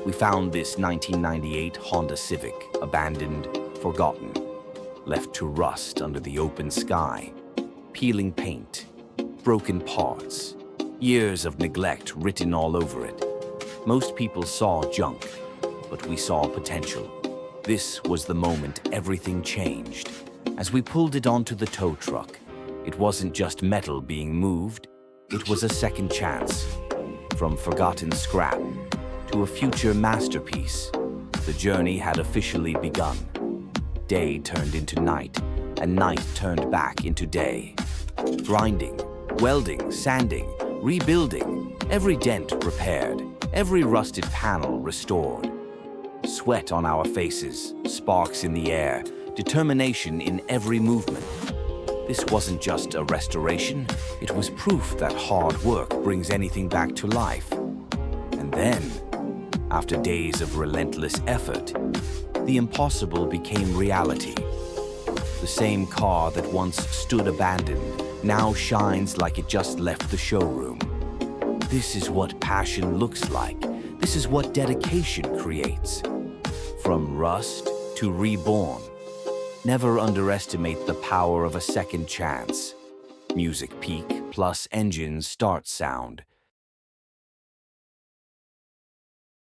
We found this 1998 Honda Civic, abandoned, forgotten, left to rust under the open sky. Peeling paint, broken parts, years of neglect written all over it. Most people saw junk, but we saw potential. This was the moment everything changed. As we pulled it onto the tow truck, it wasn't just metal being moved, it was a second chance. From forgotten scrap to a future masterpiece, the journey had officially begun. Day turned into night, and night turned back into day. Grinding, welding, sanding, rebuilding, every dent repaired, every rusted panel restored. Sweat on our faces, sparks in the air, determination in every movement. This wasn't just a restoration, it was proof that hard work brings anything back to life. And then, after days of relentless effort, the impossible became reality. The same car that once stood abandoned now shines like it just left the showroom. This is what passion looks like. This is what dedication creates. From rust to reborn. Never underestimate the power of a second chance. Music peak plus engine start sound.